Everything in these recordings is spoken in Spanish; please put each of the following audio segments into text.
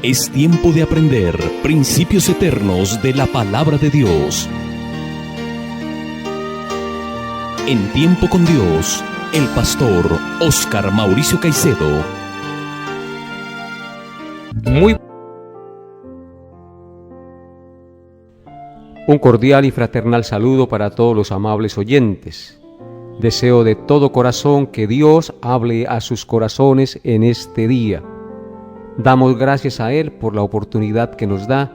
Es tiempo de aprender principios eternos de la palabra de Dios. En Tiempo con Dios, el pastor Óscar Mauricio Caicedo. Un cordial y fraternal saludo para todos los amables oyentes. Deseo de todo corazón que Dios hable a sus corazones en este día. Damos gracias a Él por la oportunidad que nos da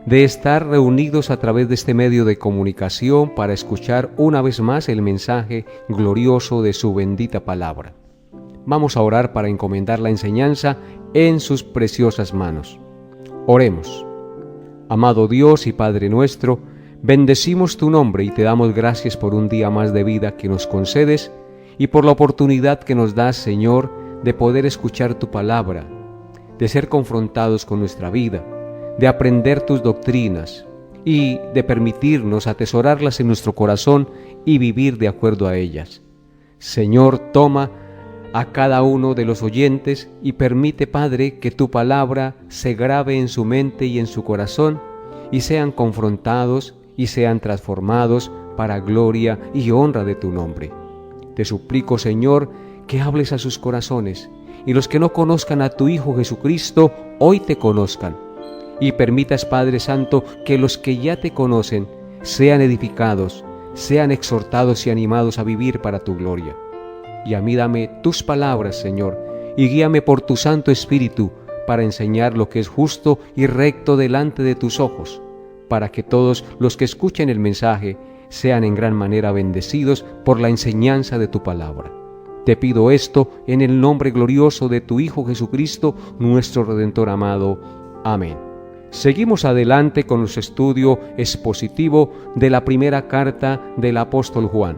de estar reunidos a través de este medio de comunicación para escuchar una vez más el mensaje glorioso de su bendita palabra. Vamos a orar para encomendar la enseñanza en sus preciosas manos. Oremos. Amado Dios y Padre nuestro, bendecimos tu nombre y te damos gracias por un día más de vida que nos concedes y por la oportunidad que nos das, Señor, de poder escuchar tu palabra, de ser confrontados con nuestra vida, de aprender tus doctrinas y de permitirnos atesorarlas en nuestro corazón y vivir de acuerdo a ellas. Señor, toma a cada uno de los oyentes y permite, Padre, que tu palabra se grabe en su mente y en su corazón y sean confrontados y sean transformados para gloria y honra de tu nombre. Te suplico, Señor, que hables a sus corazones y los que no conozcan a tu Hijo Jesucristo, hoy te conozcan. Y permitas, Padre Santo, que los que ya te conocen sean edificados, sean exhortados y animados a vivir para tu gloria. Y a mí dame tus palabras, Señor, y guíame por tu Santo Espíritu para enseñar lo que es justo y recto delante de tus ojos, para que todos los que escuchen el mensaje sean en gran manera bendecidos por la enseñanza de tu palabra. Te pido esto en el nombre glorioso de tu Hijo Jesucristo, nuestro Redentor amado. Amén. Seguimos adelante con nuestro estudio expositivo de la primera carta del apóstol Juan.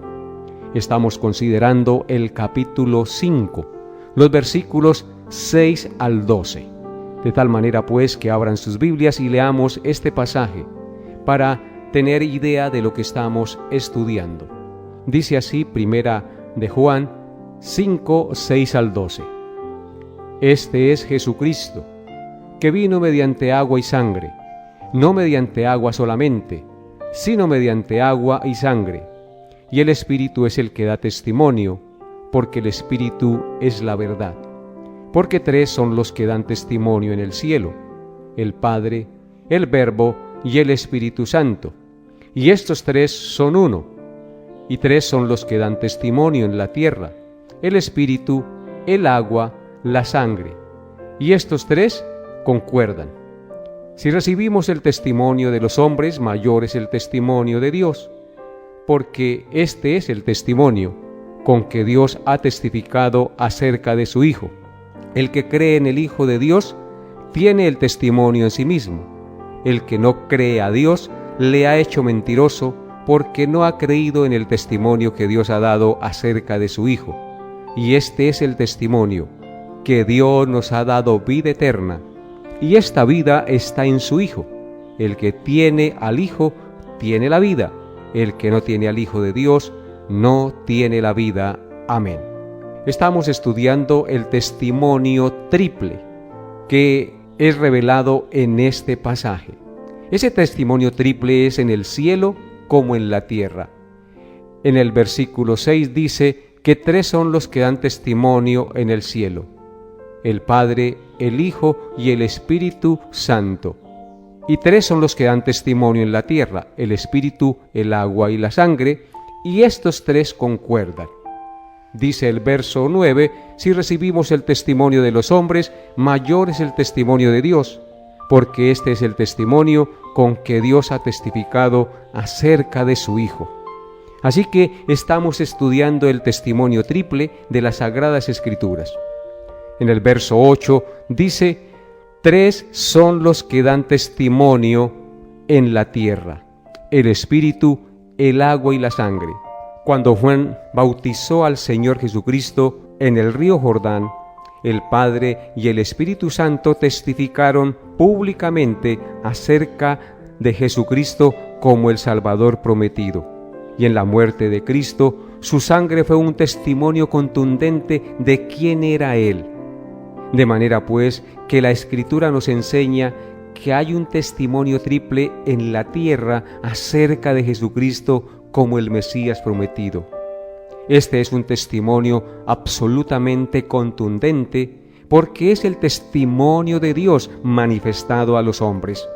Estamos considerando el capítulo 5, los versículos 6 al 12. De tal manera pues que abran sus Biblias y leamos este pasaje para tener idea de lo que estamos estudiando. Dice así, primera de Juan 5, 6 al 12. Este es Jesucristo, que vino mediante agua y sangre, no mediante agua solamente, sino mediante agua y sangre. Y el Espíritu es el que da testimonio, porque el Espíritu es la verdad. Porque tres son los que dan testimonio en el cielo: el Padre, el Verbo y el Espíritu Santo. Y estos tres son uno. Y tres son los que dan testimonio en la tierra: el Espíritu, el agua, la sangre. Y estos tres concuerdan. Si recibimos el testimonio de los hombres, mayor es el testimonio de Dios, porque este es el testimonio con que Dios ha testificado acerca de su Hijo. El que cree en el Hijo de Dios tiene el testimonio en sí mismo. El que no cree a Dios le ha hecho mentiroso, porque no ha creído en el testimonio que Dios ha dado acerca de su Hijo. Y este es el testimonio, que Dios nos ha dado vida eterna, y esta vida está en su Hijo. El que tiene al Hijo tiene la vida. El que no tiene al Hijo de Dios no tiene la vida. Amén. Estamos estudiando el testimonio triple que es revelado en este pasaje. Ese testimonio triple es en el cielo como en la tierra. En el versículo 6 dice que tres son los que dan testimonio en el cielo: el Padre, el Hijo y el Espíritu Santo. Y tres son los que dan testimonio en la tierra: el Espíritu, el agua y la sangre. Y estos tres concuerdan. Dice el verso 9, si recibimos el testimonio de los hombres, mayor es el testimonio de Dios, porque este es el testimonio con que Dios ha testificado acerca de su Hijo. Así que estamos estudiando el testimonio triple de las Sagradas Escrituras. En el verso 8 dice: tres son los que dan testimonio en la tierra: el Espíritu, el agua y la sangre. Cuando Juan bautizó al Señor Jesucristo en el río Jordán, el Padre y el Espíritu Santo testificaron públicamente acerca de Jesucristo como el Salvador prometido. Y en la muerte de Cristo, su sangre fue un testimonio contundente de quién era Él. De manera pues que la Escritura nos enseña que hay un testimonio triple en la tierra acerca de Jesucristo como el Mesías prometido. Este es un testimonio absolutamente contundente porque es el testimonio de Dios manifestado a los hombres.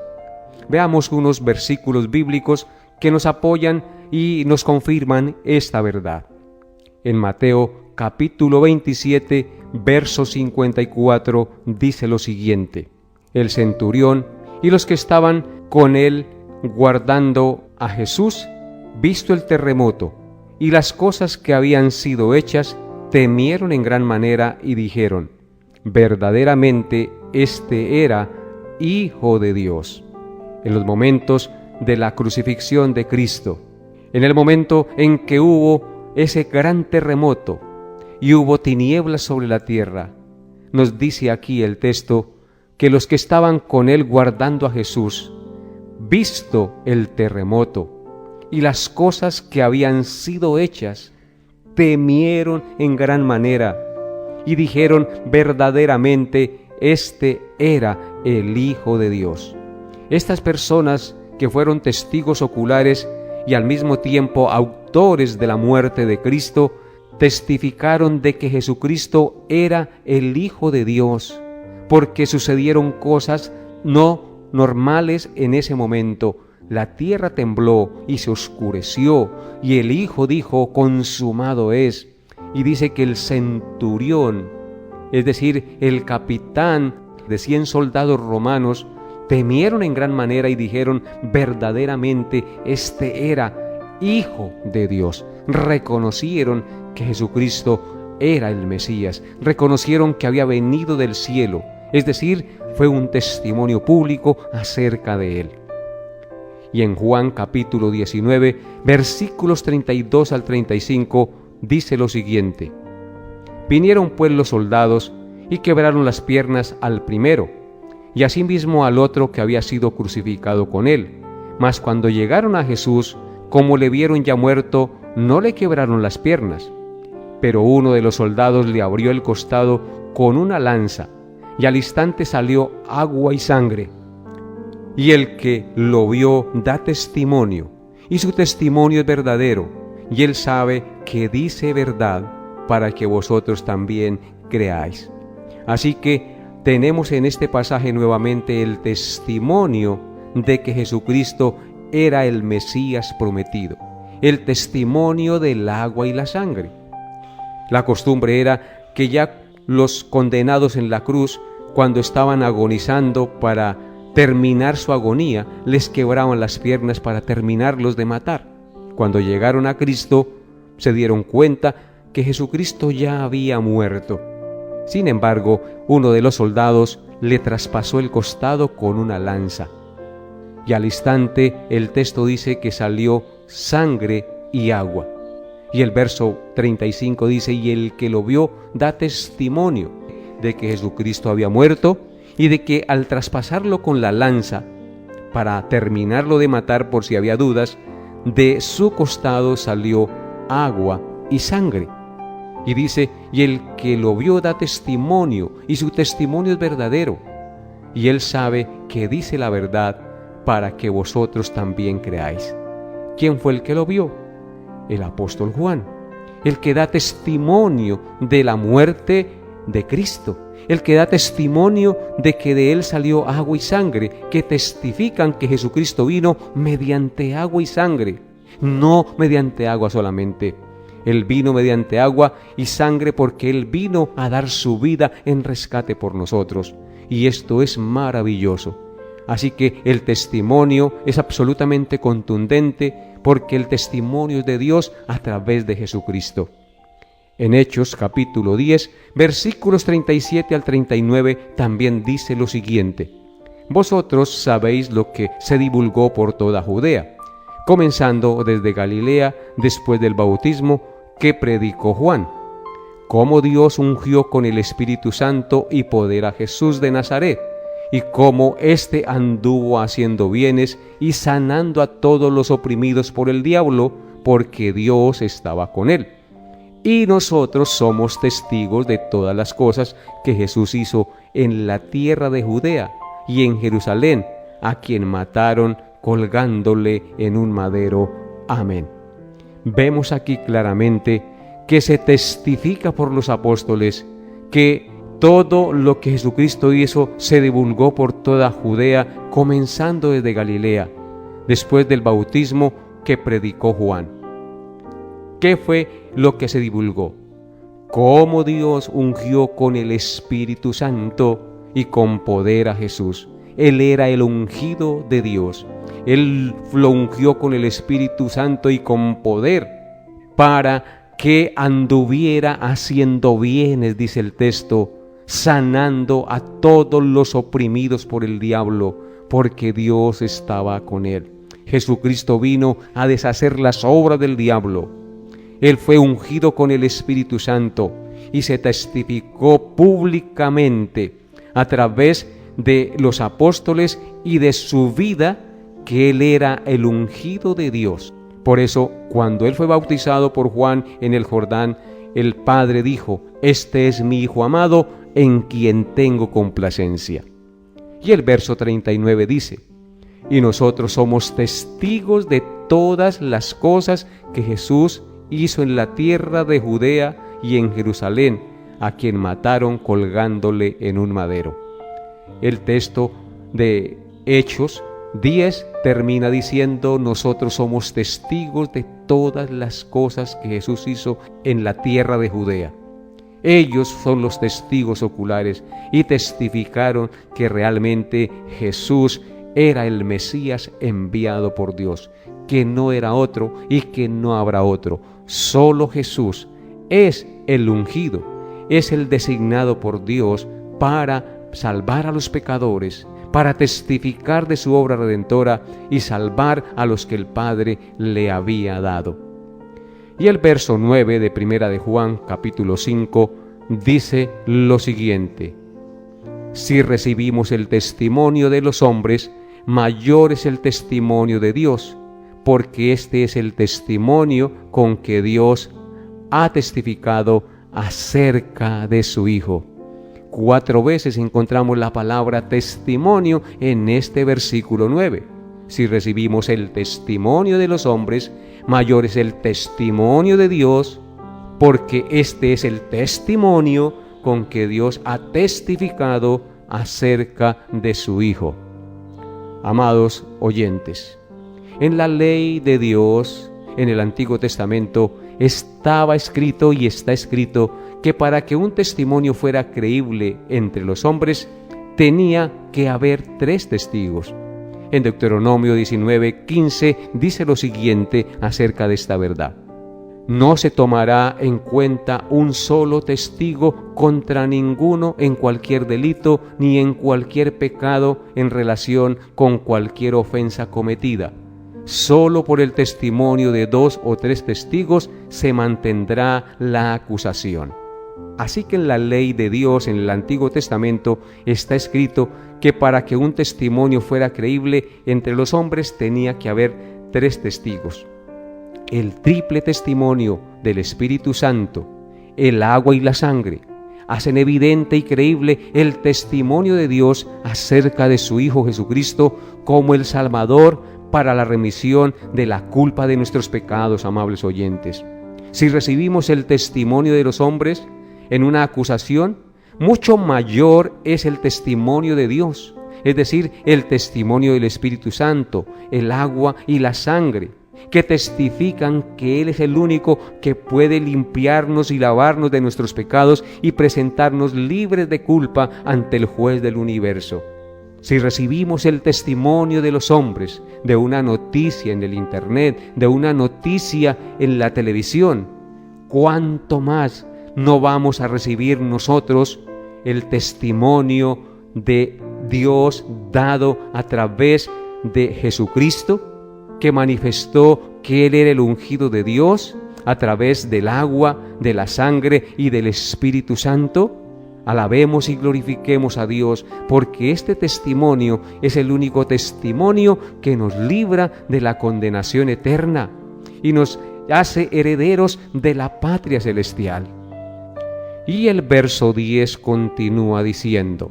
Veamos unos versículos bíblicos que nos apoyan y nos confirman esta verdad. En Mateo capítulo 27, verso 54, dice lo siguiente: el centurión y los que estaban con él guardando a Jesús, visto el terremoto y las cosas que habían sido hechas, temieron en gran manera y dijeron: verdaderamente este era Hijo de Dios. En los momentos de la crucifixión de Cristo, en el momento en que hubo ese gran terremoto y hubo tinieblas sobre la tierra, nos dice aquí el texto que los que estaban con él guardando a Jesús, visto el terremoto y las cosas que habían sido hechas, temieron en gran manera y dijeron: verdaderamente este era el Hijo de Dios. Estas personas que fueron testigos oculares y al mismo tiempo autores de la muerte de Cristo, testificaron de que Jesucristo era el Hijo de Dios, porque sucedieron cosas no normales en ese momento. La tierra tembló y se oscureció, y el Hijo dijo: consumado es. Y dice que el centurión, es decir, el capitán de 100 soldados romanos, temieron en gran manera y dijeron: verdaderamente este era Hijo de Dios. Reconocieron que Jesucristo era el Mesías, reconocieron que había venido del cielo, es decir, fue un testimonio público acerca de él. Y en Juan capítulo 19, versículos 32 al 35, dice lo siguiente: vinieron pues los soldados y quebraron las piernas al primero, y asimismo al otro que había sido crucificado con él. Mas cuando llegaron a Jesús, como le vieron ya muerto, no le quebraron las piernas. Pero uno de los soldados le abrió el costado con una lanza, y al instante salió agua y sangre. Y el que lo vio da testimonio, y su testimonio es verdadero, y él sabe que dice verdad, para que vosotros también creáis. Así que tenemos en este pasaje nuevamente el testimonio de que Jesucristo era el Mesías prometido, el testimonio del agua y la sangre. La costumbre era que ya los condenados en la cruz, cuando estaban agonizando para terminar su agonía, les quebraban las piernas para terminarlos de matar. Cuando llegaron a Cristo, se dieron cuenta que Jesucristo ya había muerto. Sin embargo, uno de los soldados le traspasó el costado con una lanza. Y al instante el texto dice que salió sangre y agua. Y el verso 35 dice: y el que lo vio da testimonio de que Jesucristo había muerto y de que al traspasarlo con la lanza, para terminarlo de matar por si había dudas, de su costado salió agua y sangre. Y dice: y el que lo vio da testimonio, y su testimonio es verdadero. Y él sabe que dice la verdad, para que vosotros también creáis. ¿Quién fue el que lo vio? El apóstol Juan, el que da testimonio de la muerte de Cristo, el que da testimonio de que de él salió agua y sangre, que testifican que Jesucristo vino mediante agua y sangre, no mediante agua solamente. Él vino mediante agua y sangre porque Él vino a dar su vida en rescate por nosotros. Y esto es maravilloso. Así que el testimonio es absolutamente contundente porque el testimonio es de Dios a través de Jesucristo. En Hechos capítulo 10, versículos 37 al 39 también dice lo siguiente: vosotros sabéis lo que se divulgó por toda Judea, comenzando desde Galilea después del bautismo que predicó Juan, cómo Dios ungió con el Espíritu Santo y poder a Jesús de Nazaret, y cómo éste anduvo haciendo bienes y sanando a todos los oprimidos por el diablo, porque Dios estaba con él. Y nosotros somos testigos de todas las cosas que Jesús hizo en la tierra de Judea y en Jerusalén, a quien mataron colgándole en un madero. Amén. Vemos aquí claramente que se testifica por los apóstoles que todo lo que Jesucristo hizo se divulgó por toda Judea, comenzando desde Galilea, después del bautismo que predicó Juan. ¿Qué fue lo que se divulgó? Cómo Dios ungió con el Espíritu Santo y con poder a Jesús. Él era el ungido de Dios. Él lo ungió con el Espíritu Santo y con poder para que anduviera haciendo bienes, dice el texto, sanando a todos los oprimidos por el diablo, porque Dios estaba con él. Jesucristo vino a deshacer las obras del diablo. Él fue ungido con el Espíritu Santo y se testificó públicamente a través de los apóstoles y de su vida que Él era el ungido de Dios. Por eso, cuando Él fue bautizado por Juan en el Jordán, el Padre dijo: «Este es mi Hijo amado, en quien tengo complacencia». Y el verso 39 dice: «Y nosotros somos testigos de todas las cosas que Jesús hizo en la tierra de Judea y en Jerusalén, a quien mataron colgándole en un madero». El texto de Hechos 10 termina diciendo: «Nosotros somos testigos de todas las cosas que Jesús hizo en la tierra de Judea». Ellos son los testigos oculares y testificaron que realmente Jesús era el Mesías enviado por Dios, que no era otro y que no habrá otro. Solo Jesús es el ungido, es el designado por Dios para salvar a los pecadores, para testificar de su obra redentora y salvar a los que el Padre le había dado. Y el verso 9 de Primera de Juan, capítulo 5, dice lo siguiente: «Si recibimos el testimonio de los hombres, mayor es el testimonio de Dios, porque este es el testimonio con que Dios ha testificado acerca de su Hijo». 4 veces encontramos la palabra testimonio en este versículo 9. Si recibimos el testimonio de los hombres, mayor es el testimonio de Dios, porque este es el testimonio con que Dios ha testificado acerca de su Hijo. Amados oyentes, en la ley de Dios, en el Antiguo Testamento, estaba escrito y está escrito que para que un testimonio fuera creíble entre los hombres, tenía que haber 3 testigos. En Deuteronomio 19:15 dice lo siguiente acerca de esta verdad: «No se tomará en cuenta un solo testigo contra ninguno en cualquier delito ni en cualquier pecado en relación con cualquier ofensa cometida. Solo por el testimonio de 2 o 3 testigos se mantendrá la acusación». Así que en la ley de Dios, en el Antiguo Testamento, está escrito que para que un testimonio fuera creíble entre los hombres tenía que haber 3 testigos. El triple testimonio del Espíritu Santo, el agua y la sangre, hacen evidente y creíble el testimonio de Dios acerca de su Hijo Jesucristo como el Salvador para la remisión de la culpa de nuestros pecados, amables oyentes. Si recibimos el testimonio de los hombres en una acusación, mucho mayor es el testimonio de Dios, es decir, el testimonio del Espíritu Santo, el agua y la sangre, que testifican que Él es el único que puede limpiarnos y lavarnos de nuestros pecados y presentarnos libres de culpa ante el juez del universo. Si recibimos el testimonio de los hombres, de una noticia en el internet, de una noticia en la televisión, ¿cuánto más no vamos a recibir nosotros el testimonio de Dios dado a través de Jesucristo, que manifestó que Él era el ungido de Dios a través del agua, de la sangre y del Espíritu Santo? Alabemos y glorifiquemos a Dios, porque este testimonio es el único testimonio que nos libra de la condenación eterna y nos hace herederos de la patria celestial. Y el verso 10 continúa diciendo: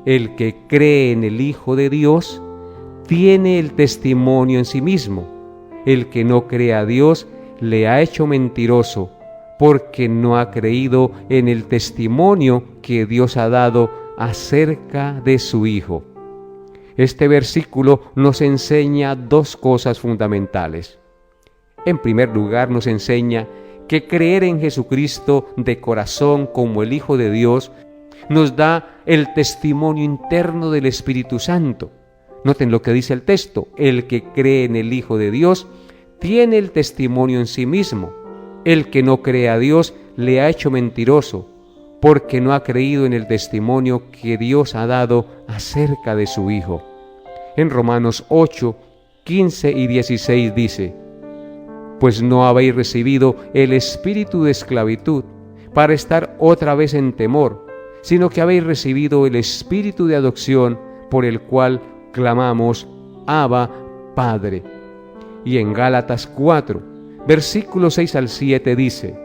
el que cree en el Hijo de Dios tiene el testimonio en sí mismo. El que no cree a Dios le ha hecho mentiroso, porque no ha creído en el testimonio que Dios ha dado acerca de su Hijo. Este versículo nos enseña dos cosas fundamentales. En primer lugar, nos enseña que creer en Jesucristo de corazón como el Hijo de Dios nos da el testimonio interno del Espíritu Santo. Noten lo que dice el texto: el que cree en el Hijo de Dios tiene el testimonio en sí mismo. El que no cree a Dios le ha hecho mentiroso, porque no ha creído en el testimonio que Dios ha dado acerca de su Hijo. En Romanos 8, 15 y 16 dice: pues no habéis recibido el espíritu de esclavitud para estar otra vez en temor, sino que habéis recibido el espíritu de adopción, por el cual clamamos: Abba, Padre. Y en Gálatas 4, versículos 6 al 7 dice: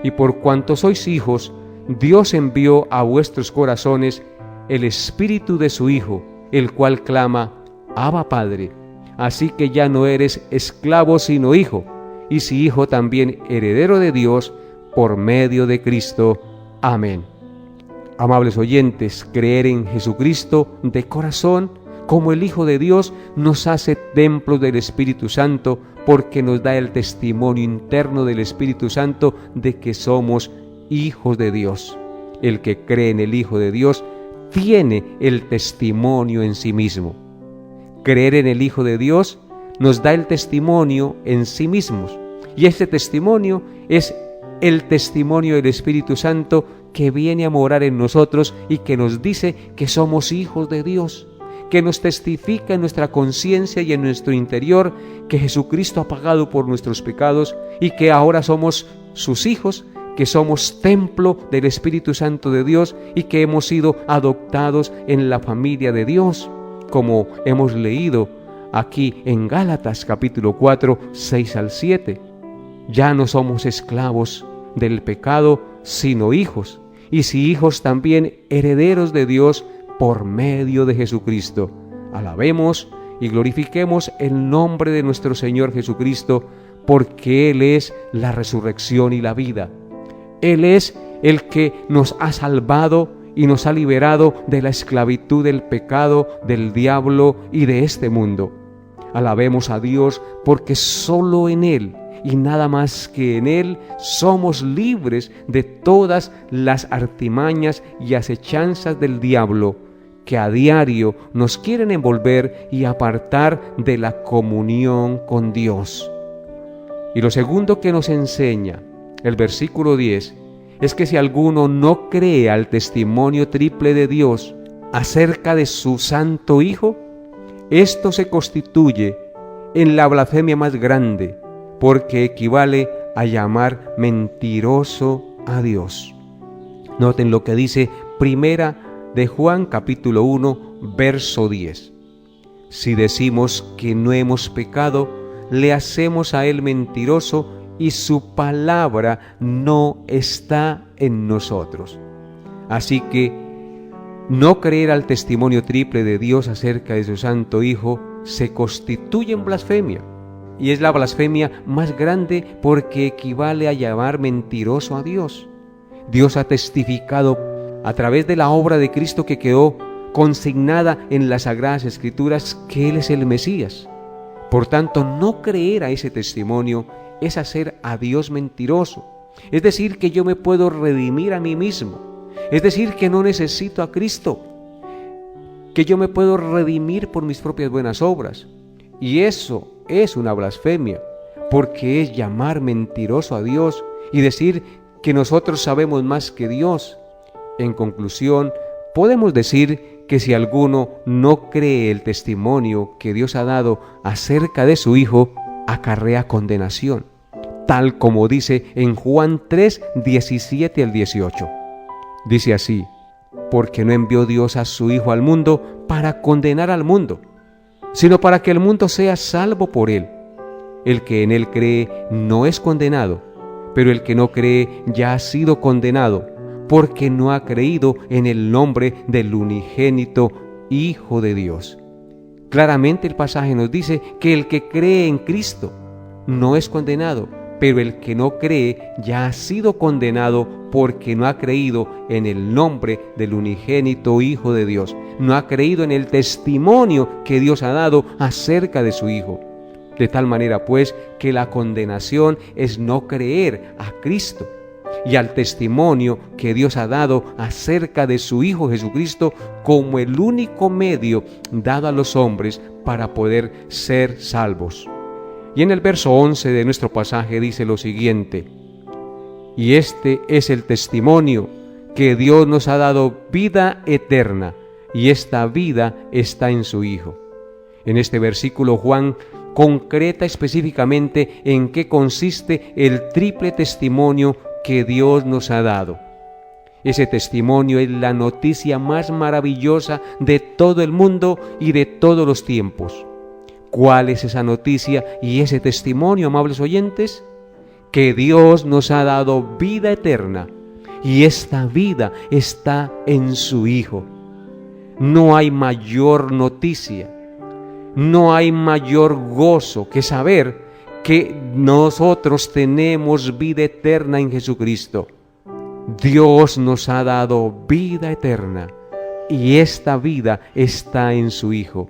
y por cuanto sois hijos, Dios envió a vuestros corazones el espíritu de su Hijo, el cual clama: Abba, Padre. Así que ya no eres esclavo sino hijo, y si hijo también heredero de Dios por medio de Cristo. Amén. Amables oyentes, creer en Jesucristo de corazón como el Hijo de Dios nos hace templos del Espíritu Santo, porque nos da el testimonio interno del Espíritu Santo de que somos hijos de Dios. El que cree en el Hijo de Dios tiene el testimonio en sí mismo. Creer en el Hijo de Dios nos da el testimonio en sí mismos, y este testimonio es el testimonio del Espíritu Santo que viene a morar en nosotros y que nos dice que somos hijos de Dios, que nos testifica en nuestra conciencia y en nuestro interior que Jesucristo ha pagado por nuestros pecados y que ahora somos sus hijos, que somos templo del Espíritu Santo de Dios y que hemos sido adoptados en la familia de Dios, como hemos leído aquí en Gálatas capítulo 4, 6 al 7. Ya no somos esclavos del pecado, sino hijos, y si hijos también herederos de Dios por medio de Jesucristo. Alabemos y glorifiquemos el nombre de nuestro Señor Jesucristo, porque Él es la resurrección y la vida. Él es el que nos ha salvado y nos ha liberado de la esclavitud del pecado, del diablo y de este mundo. Alabemos a Dios, porque solo en Él y nada más que en Él somos libres de todas las artimañas y acechanzas del diablo, que a diario nos quieren envolver y apartar de la comunión con Dios. Y lo segundo que nos enseña el versículo 10 es que si alguno no cree al testimonio triple de Dios acerca de su Santo Hijo, esto se constituye en la blasfemia más grande, porque equivale a llamar mentiroso a Dios. Noten lo que dice Primera de Juan capítulo 1, verso 10. Si decimos que no hemos pecado, le hacemos a Él mentiroso y su palabra no está en nosotros. Así que no creer al testimonio triple de Dios acerca de su Santo Hijo se constituye en blasfemia. Y es la blasfemia más grande porque equivale a llamar mentiroso a Dios. Dios ha testificado a través de la obra de Cristo que quedó consignada en las Sagradas Escrituras que Él es el Mesías. Por tanto, no creer a ese testimonio es hacer a Dios mentiroso. Es decir, que yo me puedo redimir a mí mismo. Es decir, que no necesito a Cristo, que yo me puedo redimir por mis propias buenas obras. Y eso es una blasfemia, porque es llamar mentiroso a Dios y decir que nosotros sabemos más que Dios. En conclusión, podemos decir que si alguno no cree el testimonio que Dios ha dado acerca de su Hijo, acarrea condenación, tal como dice en Juan 3, 17 al 18. Dice así: porque no envió Dios a su Hijo al mundo para condenar al mundo, sino para que el mundo sea salvo por Él. El que en él cree no es condenado, pero el que no cree ya ha sido condenado, porque no ha creído en el nombre del unigénito Hijo de Dios. Claramente el pasaje nos dice que el que cree en Cristo no es condenado, pero el que no cree ya ha sido condenado porque no ha creído en el nombre del unigénito Hijo de Dios. No ha creído en el testimonio que Dios ha dado acerca de su Hijo. De tal manera, pues, que la condenación es no creer a Cristo y al testimonio que Dios ha dado acerca de su Hijo Jesucristo como el único medio dado a los hombres para poder ser salvos. Y en el verso 11 de nuestro pasaje dice lo siguiente: y este es el testimonio, que Dios nos ha dado vida eterna, y esta vida está en su Hijo. En este versículo Juan concreta específicamente en qué consiste el triple testimonio que Dios nos ha dado. Ese testimonio es la noticia más maravillosa de todo el mundo y de todos los tiempos. ¿Cuál es esa noticia y ese testimonio, amables oyentes? Que Dios nos ha dado vida eterna y esta vida está en su Hijo. No hay mayor noticia, no hay mayor gozo que saber que nosotros tenemos vida eterna en Jesucristo. Dios nos ha dado vida eterna y esta vida está en su Hijo.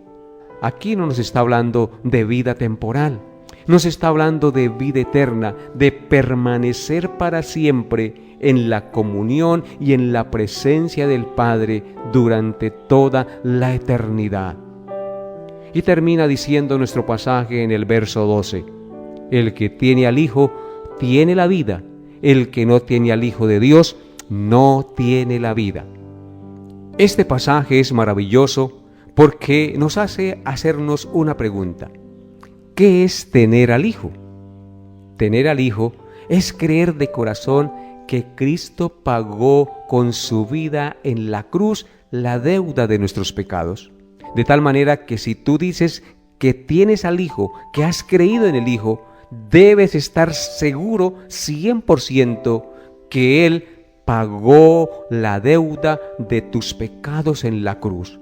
Aquí no nos está hablando de vida temporal, nos está hablando de vida eterna, de permanecer para siempre en la comunión y en la presencia del Padre durante toda la eternidad. Y termina diciendo nuestro pasaje en el verso 12: el que tiene al Hijo tiene la vida, el que no tiene al Hijo de Dios no tiene la vida. Este pasaje es maravilloso porque nos hace hacernos una pregunta: ¿qué es tener al Hijo? Tener al Hijo es creer de corazón que Cristo pagó con su vida en la cruz la deuda de nuestros pecados. De tal manera que si tú dices que tienes al Hijo, que has creído en el Hijo, debes estar seguro 100% que Él pagó la deuda de tus pecados en la cruz.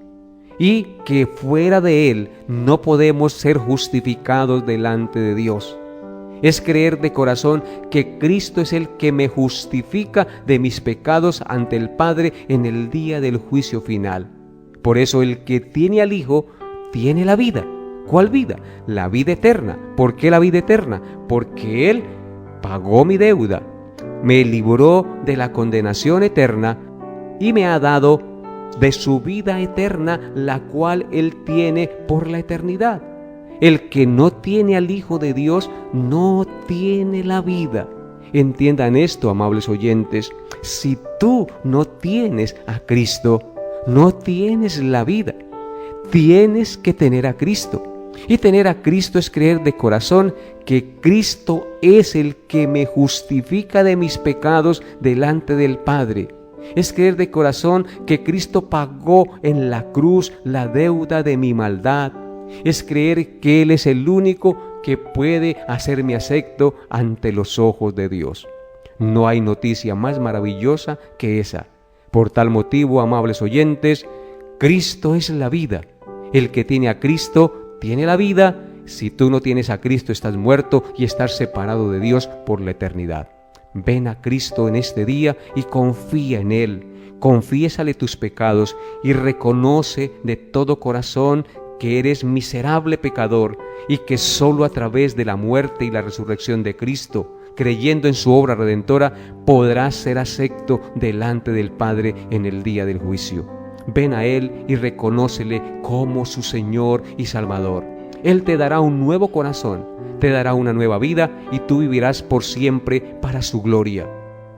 Y que fuera de Él no podemos ser justificados delante de Dios. Es creer de corazón que Cristo es el que me justifica de mis pecados ante el Padre en el día del juicio final. Por eso el que tiene al Hijo tiene la vida. ¿Cuál vida? La vida eterna. ¿Por qué la vida eterna? Porque Él pagó mi deuda, me libró de la condenación eterna y me ha dado de su vida eterna, la cual Él tiene por la eternidad. El que no tiene al Hijo de Dios no tiene la vida. Entiendan esto, amables oyentes: si tú no tienes a Cristo, no tienes la vida. Tienes que tener a Cristo. Y tener a Cristo es creer de corazón que Cristo es el que me justifica de mis pecados delante del Padre. Es creer de corazón que Cristo pagó en la cruz la deuda de mi maldad. Es creer que Él es el único que puede hacerme acepto ante los ojos de Dios. No hay noticia más maravillosa que esa. Por tal motivo, amables oyentes, Cristo es la vida. El que tiene a Cristo tiene la vida. Si tú no tienes a Cristo, estás muerto y estás separado de Dios por la eternidad. Ven a Cristo en este día y confía en Él. Confiésale tus pecados y reconoce de todo corazón que eres miserable pecador y que solo a través de la muerte y la resurrección de Cristo, creyendo en su obra redentora, podrás ser acepto delante del Padre en el día del juicio. Ven a Él y reconócele como su Señor y Salvador. Él te dará un nuevo corazón, te dará una nueva vida y tú vivirás por siempre para su gloria.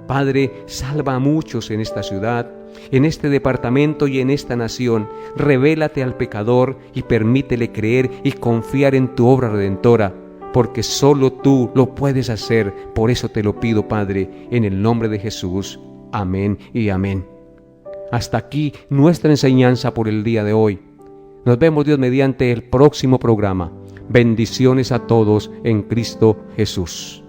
Padre, salva a muchos en esta ciudad, en este departamento y en esta nación. Revélate al pecador y permítele creer y confiar en tu obra redentora, porque solo tú lo puedes hacer. Por eso te lo pido, Padre, en el nombre de Jesús. Amén y amén. Hasta aquí nuestra enseñanza por el día de hoy. Nos vemos, Dios mediante, el próximo programa. Bendiciones a todos en Cristo Jesús.